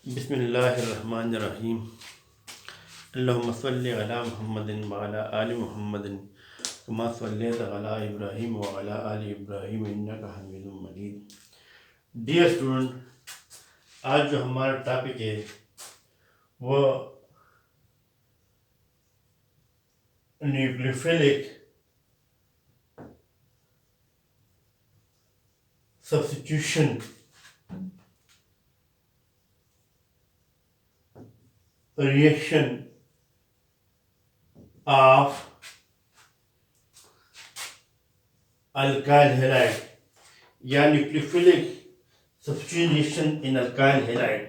बिस्मिल्लाहिर्रहमानिर्रहीम। अल्लाहुम्मा सल्लि अला मुहम्मदिन व अला आलि मुहम्मदिन कमा सल्लैता अला इब्राहीम व अला आलि इब्राहीम इन्नका हमीदुम मजीद। डियर स्टूडेंट, आज जो हमारा टॉपिक है वो nucleophilic substitution reaction of alkyl halide या nucleophilic substitution reaction in alkyl halide.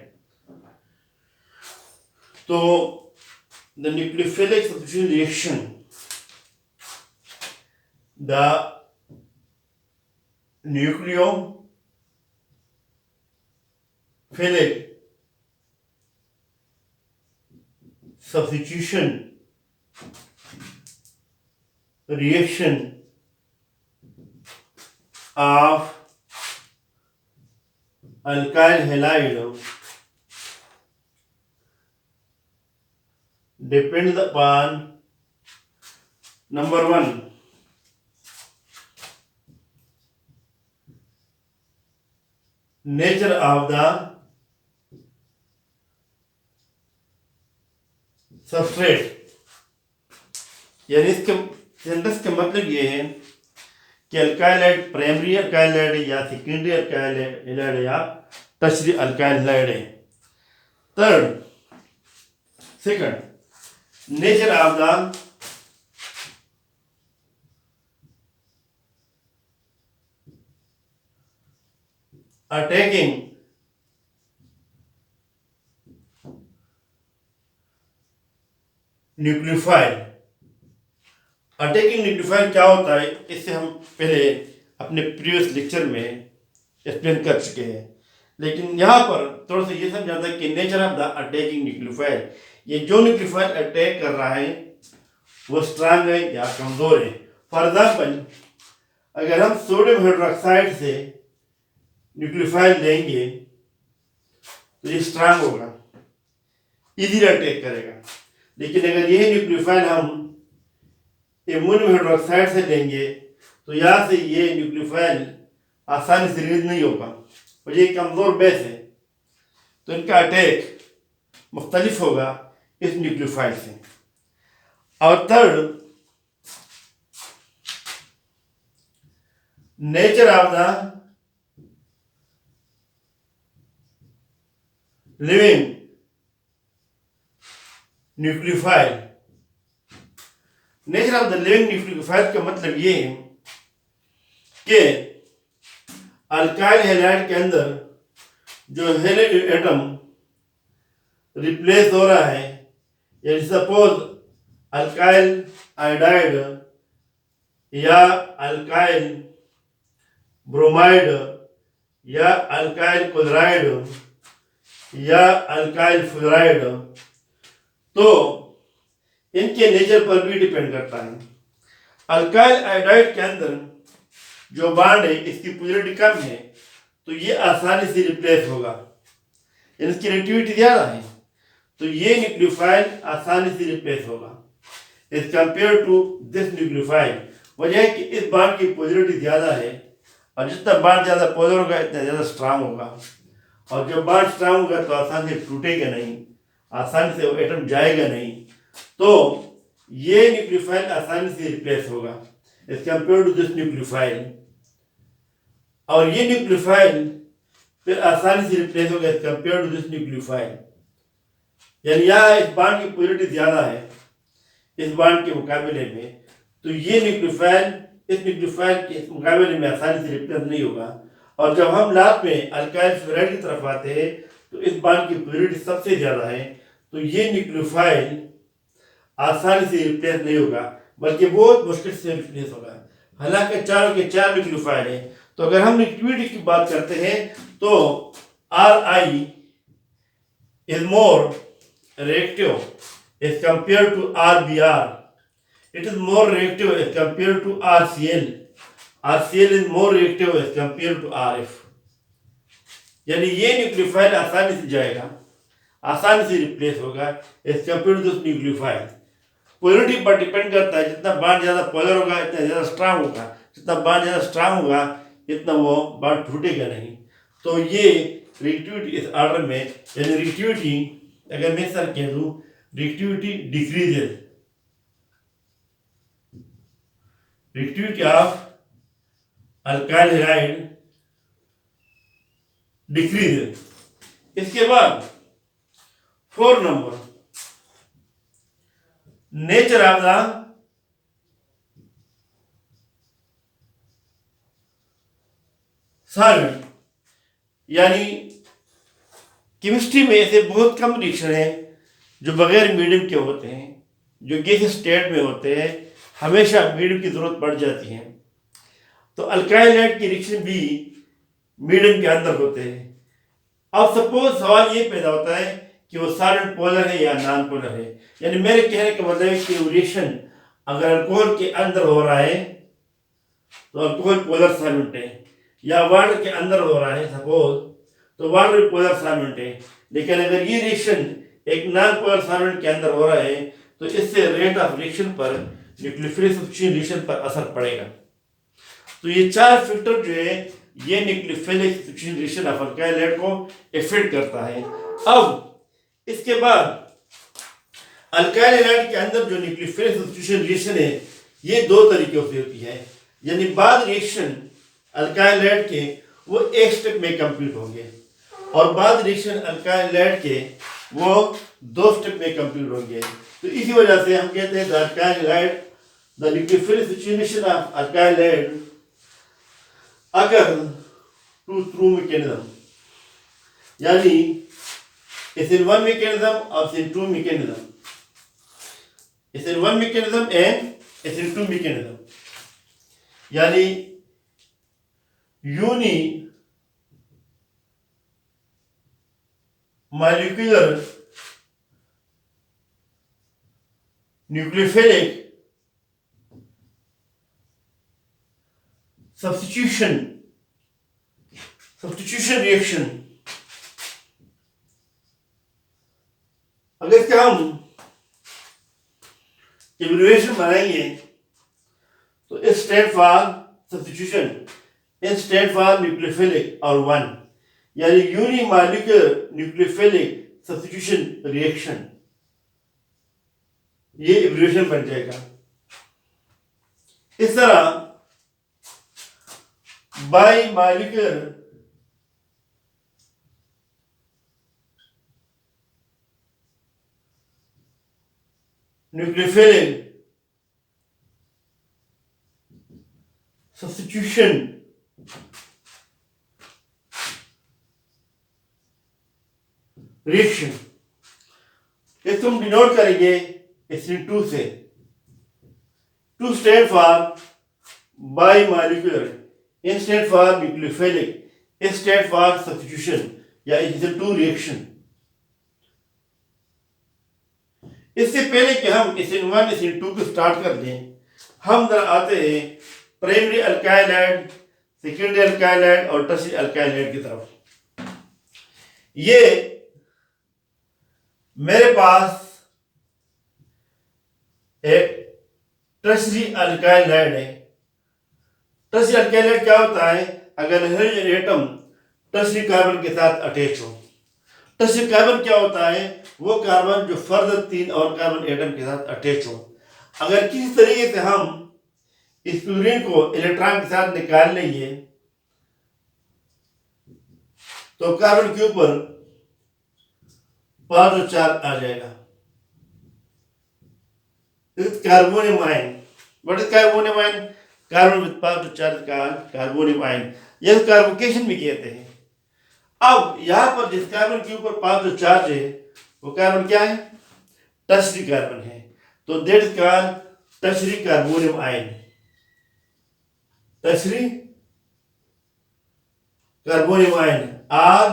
तो the nucleophilic substitution reaction, the nucleophilic substitution reaction of alkyl halide depends upon number one, nature of the substrate. यानी इसके sentence का मतलब ये है कि alkyl primary alkyl या सेकेंडरी अल्काइल या टर्शियरी अल्काइल है। Second, nature of the attacking nucleophile. Attacking nucleophile क्या होता है, इससे हम पहले अपने प्रीवियस लेक्चर में एक्सप्लेन कर चुके हैं, लेकिन यहाँ पर थोड़ा सा ये समझाता है कि nature of the attacking nucleophile, ये जो न्यूक्लियोफाइल अटैक कर रहा है वो स्ट्रांग है या कमज़ोर है। फॉर एग्जाम्पल, अगर हम सोडियम हाइड्रोक्साइड से न्यूक्लियोफाइल लेंगे तो ये स्ट्रांग होगा, इजीली अटैक करेगा। लेकिन अगर यही न्यूक्लियोफाइल हम एमोनियम हाइड्रोक्साइड से लेंगे तो यहाँ से ये न्यूक्लियोफाइल आसानी से रिलीज नहीं होगा और ये कमज़ोर बेस है, तो इनका अटैक मुख्तलिफ होगा इस न्यूक्लियोफाइल से। और third, nature of the living nucleophile. Nature of the living nucleophile का मतलब ये है कि अल्काइल हैलाइड के अंदर जो हैलाइड एटम रिप्लेस हो रहा है, यानी सपोज अल्काइल आयोडाइड या अल्काइल ब्रोमाइड या अल्काइल क्लोराइड या अल्काइल फ्लोराइड, तो इनके नेचर पर भी डिपेंड करता है। अल्काइल आयोडाइड के अंदर जो बॉन्ड है इसकी पोलैरिटी कम है, तो ये आसानी से रिप्लेस होगा, इसकी रिएक्टिविटी ज़्यादा है, तो ये न्यूक्लियोफाइल आसानी से रिप्लेस होगा as compare to this nucleophile. वजह है कि इस बॉन्ड की पोलैरिटी ज़्यादा है और जितना बॉन्ड ज़्यादा पोलर होगा इतना ज़्यादा स्ट्रांग होगा, और जब बॉन्ड स्ट्रांग होगा तो आसानी से टूटेगा नहीं, आसानी से वो एटम जाएगा नहीं, तो ये न्यूक्लियोफाइल आसानी से रिप्लेस होगा as compare to this nucleophile. और ये न्यूक्लियोफाइल फिर आसानी से रिप्लेस होगा as compare to this nucleophile. यानी यहाँ इस बॉन्ड की पोलैरिटी ज़्यादा है इस बॉन्ड के मुकाबले में, तो ये न्यूक्लियोफाइल इस न्यूक्लियोफाइल के मुकाबले में आसानी से रिप्लेस नहीं होगा। और जब हम लास्ट में अल्काइल फ्लोराइड की तरफ आते हैं तो इस बॉन्ड की पोलैरिटी सबसे ज़्यादा है, तो ये न्यूक्लियोफाइल आसानी से रिप्लेस नहीं होगा, बल्कि बहुत मुश्किल से रिप्लेस होगा। हालांकि चारों के चार न्यूक्लियोफाइल हैं, तो अगर हम रिएक्टिविटी की बात करते हैं तो Ri is more reactive as compared to RBr. It is more reactive as compared to RCl. RCl is more reactive as compared to RF. यानी ये न्यूक्लियोफाइल आसानी से जाएगा आसानी से रिप्लेस होगा as compare to nucleophile. Polarity पर depend करता है, जितना बॉन्ड ज़्यादा पोलर होगा इतना ज़्यादा स्ट्रांग होगा, जितना बॉन्ड ज़्यादा स्ट्रांग होगा इतना वो बॉन्ड टूटेगा नहीं। तो ये रिएक्टिविटी इस ऑर्डर में, यानी रिएक्टिविटी अगर मैं सर कह दूँ, reactivity decreases, reactivity of alkyl halide decreases. इसके बाद 4 number, nature of the solvent, यानी केमिस्ट्री में ऐसे बहुत कम रिएक्शन है जो बगैर मीडियम के होते हैं, जो गैस स्टेट में होते हैं, हमेशा मीडियम की जरूरत पड़ जाती है। तो अल्काइल हैलाइड की रिएक्शन भी मीडियम के अंदर होते हैं। अब सपोज सवाल ये पैदा होता है कि वो सॉल्वेंट पोलर है या नॉन पोलर है, यानी मेरे कहने का मतलब है कि रिएक्शन अगर अल्कोहल के अंदर हो रहा है तो अल्कोहल पोलर सॉल्वेंट है, या वाटर के अंदर हो रहा है सपोज तो वाटर पोलर सॉल्वेंट है। लेकिन अगर ये रिएक्शन एक नॉन पोलर सॉल्वेंट के अंदर हो रहा है तो इससे रेट ऑफ रिएक्शन पर, न्यूक्लियोफिलिक सब्स्टिट्यूशन रिएक्शन पर असर पड़ेगा। तो ये 4 फैक्टर जो है ये nucleophilic substitution reaction of alkyl halide को इफेक्ट करता है। अब इसके बाद अल्काइल हैलाइड के अंदर जो न्यूक्लियोफिलिक सब्स्टिट्यूशन रिएक्शन है ये 2 तरीकों से होती है, यानी बाद रिएक्शन अल्काइल हैलाइड के वो एक स्टेप में कंप्लीट होंगे और बाद रिएक्शन अल्काइल हैलाइड के वो 2 स्टेप में कंप्लीट होंगे। तो इसी वजह से हम कहते हैं alkyl halide, the nucleophilic substitution reaction of alkyl halide अगर टू थ्रू मैकेनिज्म, यानी it's in one mechanism or it's in two mechanism, it's in one mechanism and it's in two mechanism, यानी unimolecular nucleophilic substitution reaction. अगर इसका हम abbreviation बनाएंगे तो S stand for substitution, S stand for nucleophilic और 1, यानी unimolecular nucleophilic substitution reaction, ये abbreviation बन जाएगा। इस तरह bimolecular nucleophilic substitution reaction, इसको हम डिनोट करेंगे SN2 से। 2 stand for bimolecular, N stand for nucleophilic, S stand for substitution या SN2 रिएक्शन। इससे पहले कि हम SN1 SN2 को स्टार्ट कर दें, हम जरा आते हैं primary alkyl halide, secondary alkyl halide और टर्शियरी अल्काइल हैलाइड की तरफ। ये मेरे पास एक टर्शियरी अल्काइल हैलाइड है। टर्शियरी अल्काइल हैलाइड क्या होता है? अगर हाइड्रोजन एटम टर्शियरी कार्बन के साथ अटैच हो। टर्शियरी कार्बन क्या होता है? वो कार्बन जो फर्दर 3 और कार्बन एटम के साथ अटैच हो। अगर किसी तरीके से हम इस फ्लोरीन को इलेक्ट्रॉन के साथ निकाल लेंगे तो कार्बन के ऊपर पॉजिटिव चार्ज आ जाएगा। Carbonium ion, what is carbonium ion? Carbon with positive charge का कार्बोनियम आयन, यह कार्बोकेशन भी कहते हैं। अब यहां पर जिस कार्बन के ऊपर पॉजिटिव चार्ज है वो कार्बन क्या है? टर्शियरी कार्बन है। तो that is called tertiary carbonium ion, tertiary carbonium ion और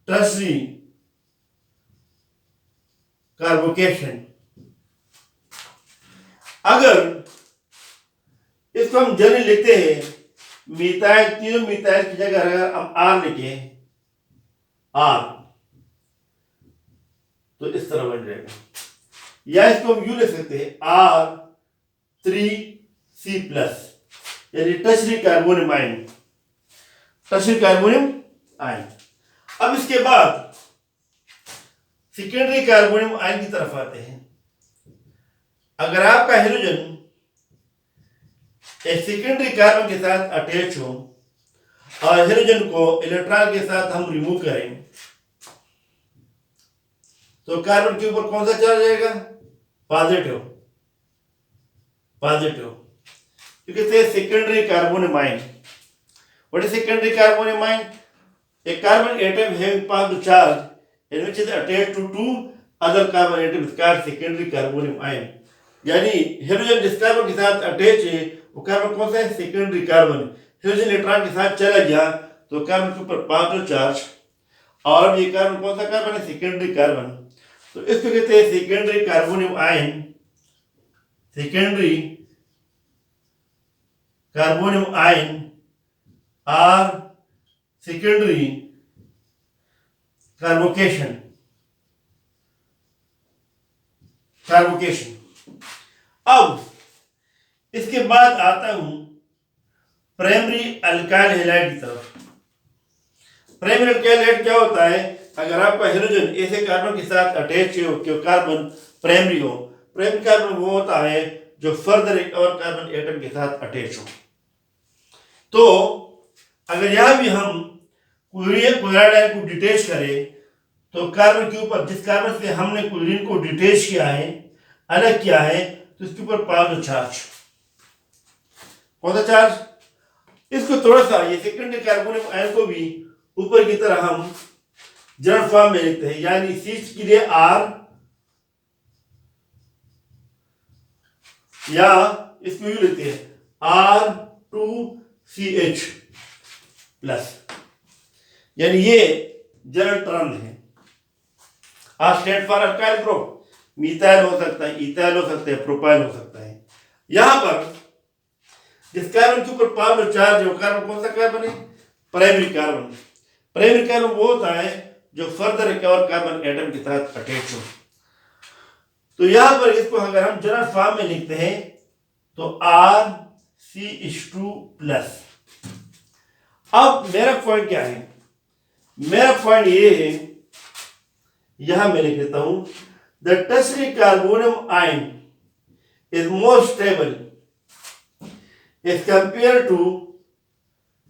टर्शियरी कार्बोकेशन। अगर इसको हम जनरली लिखते हैं मिथाइल, तीनों मिथाइल की जगह अगर हम आर लिखें, आर तो इस तरह बन जाएगा, या इसको हम यूं लिख सकते हैं R3C+, यानी tertiary carbonium ion, tertiary carbonium ion. अब इसके बाद सेकेंडरी कार्बोनियम आयन की तरफ आते हैं। अगर आपका हाइड्रोजन एक सेकेंडरी कार्बन के साथ अटैच हो और हाइड्रोजन को इलेक्ट्रॉन के साथ हम रिमूव करें, तो कार्बन के ऊपर कौन सा चार्ज आएगा? पॉजिटिव, पॉजिटिव, क्योंकि secondary carbonium ion. What is secondary carbonium ion? A carbon atom having positive charge and which is attached to two other carbon atoms is called secondary carbonium ion। यानी hydrogen जिस carbon के साथ attach है वो carbon कौन सा है? Secondary carbon. Hydrogen electron के साथ चला गया तो कार्बन के ऊपर पॉजिटिव चार्ज, और ये कार्बन कौन सा कार्बन है? Secondary carbon. तो इसको कहते हैं secondary carbonium ion, secondary carbonium ion और सेकेंडरी कार्बोकेशन, कार्बोकेशन। अब इसके बाद आता हूं प्राइमरी अल्काइल हैलाइड की तरफ। प्राइमरी अल्काइल हैलाइड क्या होता है? अगर आपका हाइड्रोजन ऐसे कार्बन के साथ अटैच हो कि कार्बन प्राइमरी हो। प्राइमरी कार्बन वो होता है जो फर्दर एक और कार्बन एटम के साथ अटैच हो। तो अगर यहां भी हम क्लोराइड को डिटेच करें तो कार्बन के ऊपर जिस कार्बन से हमने क्लोरीन को डिटेच किया है, अलग किया है, तो इसके ऊपर पॉजिटिव चार्ज। कौन सा चार्ज? इसको थोड़ा सा ये सेकेंडरी कार्बोनियम आयन को भी ऊपर की तरह हम जनरल फॉर्म में लिखते हैं, यानी सीच के लिए R, या इसको यूं लिखते हैं R2CH+, यानी ये जनरल टर्म है। R stand for alkyl group. Methyl हो सकता है, इथाइल हो सकता है, प्रोपाइल हो सकता है। यहां पर जिस कार्बन के ऊपर पॉजिटिव चार्ज है वो कार्बन कौन सा कार्बन है? Primary carbon. प्राइमरी कार्बन वो होता है जो फर्दर एक और कार्बन एटम के साथ अटैच हो। तो यहां पर इसको अगर हम जनरल फॉर्म में लिखते हैं तो RCH2+। अब मेरा पॉइंट क्या है? मेरा पॉइंट ये है, यहां मैं लिख देता हूं, the tertiary carbonium ion is more stable as compare to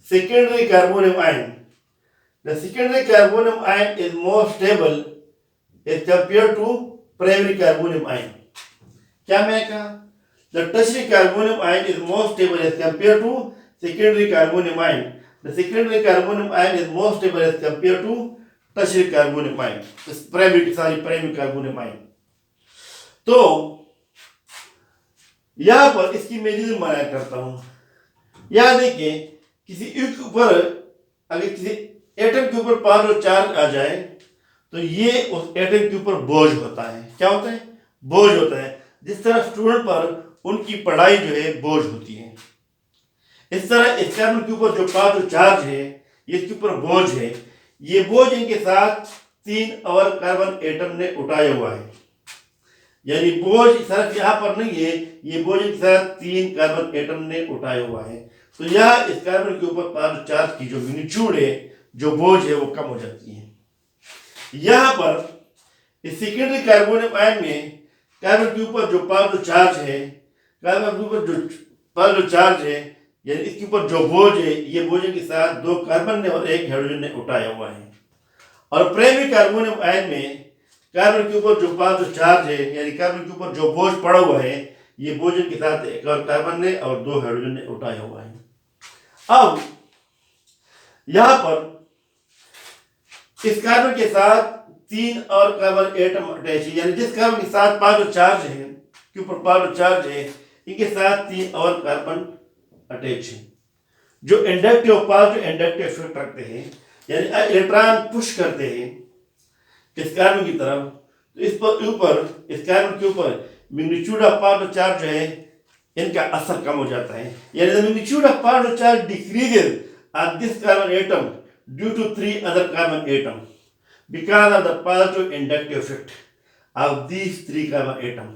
secondary carbonium ion. The secondary carbonium ion is more stable as compare to primary carbonium ion. क्या मैं कहा? The tertiary carbonium ion is more stable as compare to secondary carbonium ion। The secondary carbonium ion is more stable as compared to tertiary carbonium ion, primary carbonium ion। तो यहां पर इसकी मैं reason बनाया करता हूं। यहां देखिए, किसी के ऊपर अगर किसी एटम के ऊपर पॉजिटिव चार्ज आ जाए तो ये उस एटम के ऊपर बोझ होता है। क्या होता है? बोझ होता है। जिस तरह स्टूडेंट पर उनकी पढ़ाई जो है बोझ होती है, इस तरह इस कार्बन के ऊपर जो पॉजिटिव चार्ज है इसके ऊपर बोझ है। ये बोझ इनके साथ 3 और कार्बन एटम ने उठाया हुआ है, यानी बोझ सिर्फ यहाँ पर नहीं है, ये बोझ के साथ 3 कार्बन एटम ने उठाया हुआ है। तो यह इस कार्बन के ऊपर पॉजिटिव चार्ज की जो मैग्नीट्यूड है, जो बोझ है, वो कम हो जाती है। यहाँ पर इस सेकेंडरी कार्बोनियम आयन में कार्बन के ऊपर जो पॉजिटिव चार्ज है, कार्बन के ऊपर जो पॉजिटिव चार्ज है, यानी इसके ऊपर जो बोझ है, ये बोझ के साथ 2 कार्बन ने और 1 हाइड्रोजन ने उठाया हुआ है। और प्राइमरी कार्बोनियम आयन में कार्बन के ऊपर जो पॉजिटिव चार्ज है, यानी कार्बन के ऊपर जो बोझ पड़ा हुआ है, ये बोझ के साथ 1 और कार्बन ने और 2 हाइड्रोजन ने उठाया हुआ है। अब यहां पर इस कार्बन के साथ 3 और कार्बन एटम अटैच है, यानी जिस कार्बन के साथ पॉजिटिव चार्ज है, के ऊपर पॉजिटिव चार्ज है, इनके साथ 3 और कार्बन अटैच है, जो इंडक्टिव पॉजिटिव इंडक्टिव इफेक्ट रखते हैं, यानी इलेक्ट्रॉन पुश करते हैं इस कार्बन की तरफ। तो इस पर ऊपर इस कार्बन के ऊपर मैग्नीट्यूड ऑफ पॉजिटिव चार्ज जो है, इनका असर कम हो जाता है, यानी the magnitude of positive charge decreases on this carbon atom due to 3 other carbon atom because of the positive inductive effect. Of these 3 carbon atom.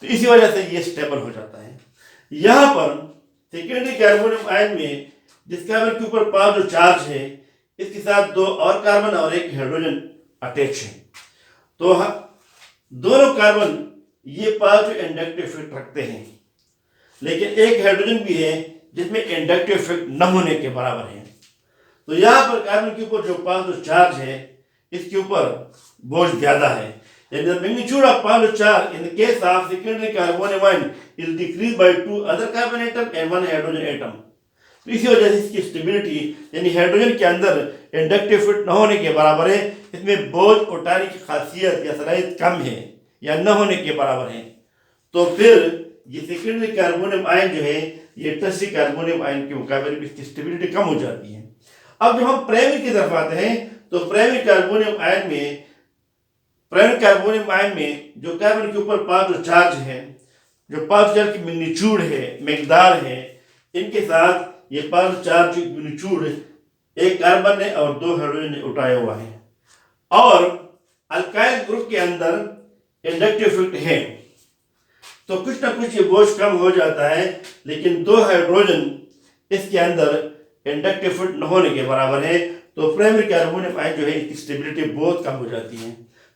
तो इसी वजह से ये स्टेबल हो जाता है। यहाँ पर सेकेंडरी कार्बोनियम आयन में जिस कार्बन के ऊपर 5 जो चार्ज है, इसके साथ 2 और कार्बन और एक हाइड्रोजन अटैच है। तो दोनों कार्बन ये पॉजिटिव इंडक्टिव इफेक्ट रखते हैं, लेकिन एक हाइड्रोजन भी है जिसमें इंडक्टिव इफेक्ट न होने के बराबर है। तो यहाँ पर कार्बन के ऊपर जो पॉजिटिव चार्ज है, इसके ऊपर बोझ ज्यादा है। And the magnitude of positive charge in the case of secondary carbonium ion is decreased by 2 other carbon atom and 1 hydrogen atom। तो इसी वजह से इसकी स्टेबिलिटी यानी हाइड्रोजन के अंदर इंडक्टिव इफेक्ट न होने के बराबर है। इसमें बोझ उठाने की खासियत या सलाहियत कम है या न होने के बराबर है। तो फिर ये सेकेंडरी कार्बोनियम आयन जो है, ये टर्शियरी कार्बोनियम आयन के मुकाबले में इसकी स्टेबिलिटी कम हो जाती है। अब जब हम प्राइमरी की तरफ आते हैं तो प्राइमरी कार्बोनियम आयन में जो कार्बन के ऊपर 5 चार्ज है, जो 5 चार्ज की मैग्नीट्यूड है, मकदार है, इनके साथ ये 5 चार्ज की मैग्नीट्यूड एक कार्बन ने और 2 हाइड्रोजन ने उठाया हुआ है। और अल्काइल ग्रुप के अंदर इंडक्टिव इफेक्ट है, तो कुछ ना कुछ ये बोझ कम हो जाता है, लेकिन 2 हाइड्रोजन इसके अंदर इंडक्टिव इफेक्ट न होने के बराबर है। तो प्राइमरी कार्बोनियम आयन जो है, इसकी स्टेबिलिटी बहुत कम हो जाती है।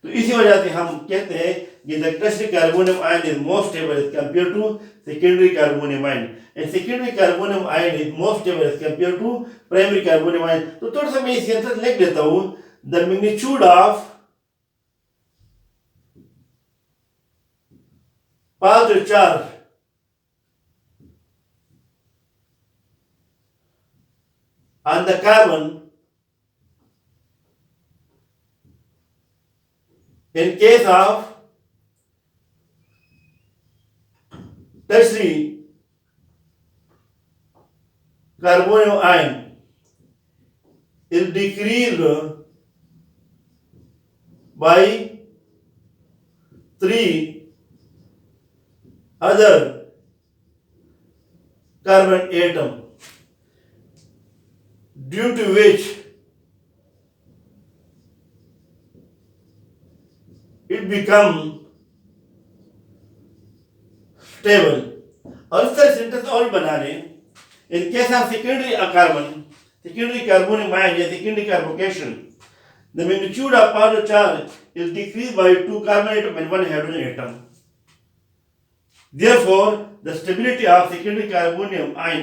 तो इसी वजह से हम कहते हैं कि the tertiary carbonium ion is more stable as compare to secondary carbonium ion, and secondary carbonium ion is more stable as compare to primary carbonium ion. तो थोड़ा सा मैं इस आंसर लिख देता हूं। The magnitude of positive charge on the carbon in case of tertiary carbonium ion is decreased by 3 other carbon atom, due to which it become stable। और इस तरह सेंटेंस और बना लें। In case of secondary carbonium ion या secondary carbocation, the magnitude of positive charge is decreased by 2 carbon atom and 1 hydrogen atom। Therefore, the stability of secondary carbonium ion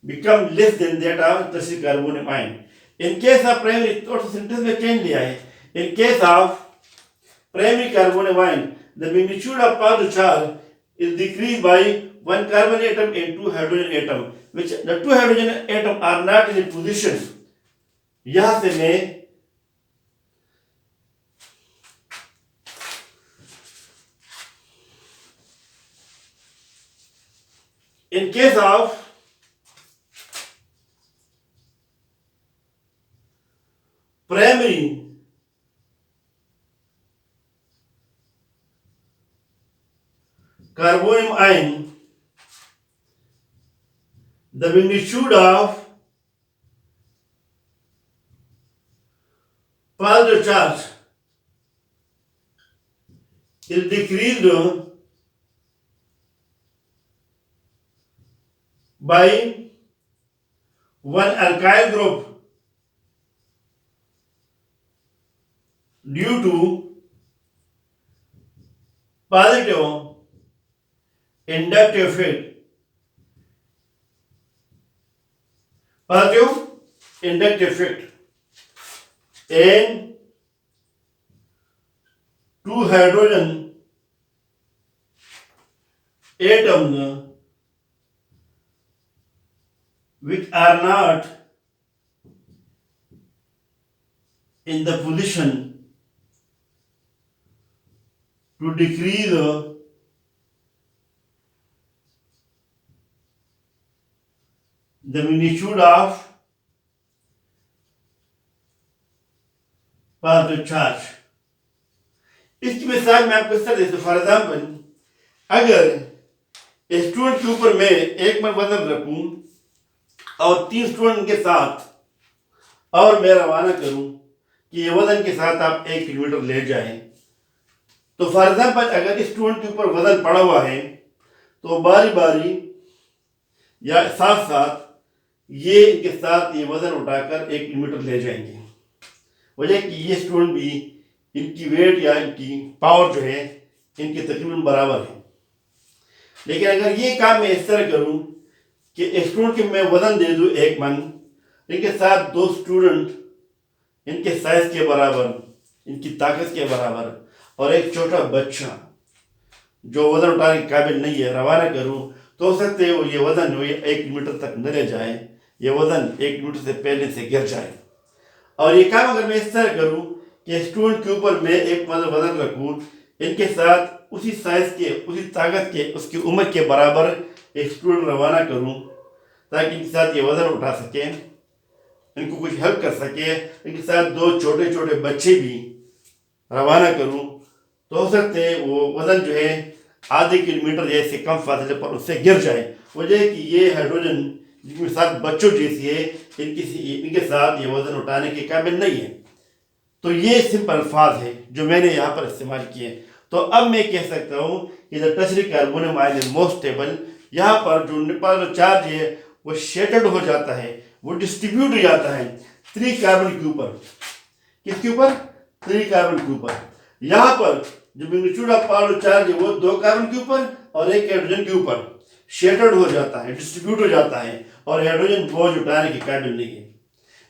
become less than that of tertiary carbonium ion। In case of primary, तो sentence में change लिया है। In case of primary carbonium ion, the magnitude of positive charge is decreased by 1 carbon atom and 2 hydrogen atom, which the 2 hydrogen atom are not in a position। यहाँ से मैं in case of primary carbonium ion, the magnitude of positive charge is decreased by 1 alkyl group due to positive inductive effect। positive inductive effect and 2 hydrogen atoms which are not in the position to decrease the magnitude of positive charge। इसकी मिसाल मैं आपको इस तरह देता हूं। For example, अगर student के ऊपर मैं एक मैं वजन रखूं और 3 स्टूडेंट के साथ और मैं रवाना करूं कि ये वजन के साथ आप 1 किलोमीटर ले जाएं, तो फॉर एग्जाम्पल अगर स्टूडेंट के ऊपर वजन पड़ा हुआ है तो बारी बारी या साथ साथ ये इनके साथ ये वजन उठाकर 1 किलोमीटर ले जाएंगे। वजह कि ये स्टूडेंट भी इनकी वेट या इनकी पावर जो है इनके तकरीबन बराबर है। लेकिन अगर ये काम मैं इस तरह करूं कि स्टूडेंट के मैं वजन दे दूं 1 मन, इनके साथ 2 स्टूडेंट इनके साइज के बराबर, इनकी ताकत के बराबर और एक छोटा बच्चा जो वजन उठाने के काबिल नहीं है रवाना करूं, तो हो सकते है वो ये वजन जो 1 किलोमीटर तक न ले जाए, ये वजन 1 किलोमीटर से पहले से गिर जाए। और ये काम अगर मैं इस तरह करूं कि स्टूडेंट के ऊपर मैं एक वजन रखूं, इनके साथ उसी साइज के, उसी ताकत के, उसकी उम्र के बराबर एक स्टूडेंट रवाना करूं ताकि इनके साथ ये वजन उठा सके, इनको कुछ हेल्प कर सके, इनके साथ 2 छोटे छोटे बच्चे भी रवाना करूं, तो हो सकते हैं वो वजन जो है आधे किलोमीटर जैसे कम फासले पर उससे गिर जाए। वजह है कि ये हाइड्रोजन जिनके साथ बच्चों जैसी है, इनके साथ ये वजन उठाने के काबिल नहीं है। तो ये सिंपल अल्फाज है जो मैंने यहाँ पर इस्तेमाल किए। तो अब मैं कह सकता हूँ कि the tertiary carbonium ion is more stable. यहाँ पर जो न्यूक्लियर चार्ज है वो शेटर्ड हो जाता है, वो डिस्ट्रीब्यूट हो जाता है 3 कार्बन के ऊपर। किसके ऊपर? 3 कार्बन के ऊपर। यहाँ पर जो मैग्नीट्यूड ऑफ पावरड चार्ज है वो 2 कार्बन के ऊपर और 1 हाइड्रोजन के ऊपर शेटर्ड हो जाता है, डिस्ट्रीब्यूट हो जाता है और हाइड्रोजन बोझ उठाने के काबिल नहीं है।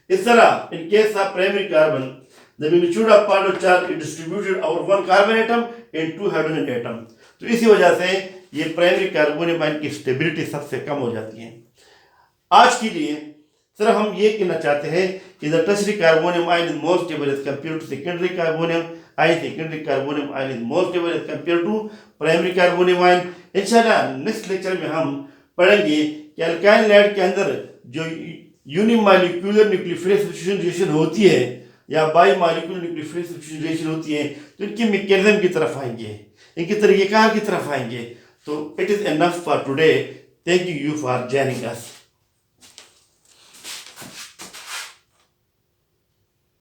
इस तरह in case of primary carbon the magnitude of powered charge is distributed over 1 carbon atom and 2 hydrogen atom. तो इसी वजह से ये प्राइमरी कार्बोनियम आयन की स्टेबिलिटी सबसे कम हो जाती है। आज के लिए सिर्फ हम ये कहना चाहते हैं कि the tertiary carbonium ion is more stable as compare to secondary carbonium ion. Secondary carbonium ion is more stable as compare to primary carbonium ion. इंशाल्लाह नेक्स्ट लेक्चर में हम पढ़ेंगे कि अल्काइल लाइड के अंदर जो यूनिमॉलिक्यूलर न्यूक्लियोफिलिक सब्स्टिट्यूशन होती है या बाई मॉलिक्यूलर न्यूक्लियोफिलिक सब्स्टिट्यूशन होती है, तो इनकी मैकेनिज्म की तरफ आएंगे, इनके तरीक़ेकार की तरफ आएंगे। तो it is enough for today. Thank you for joining us.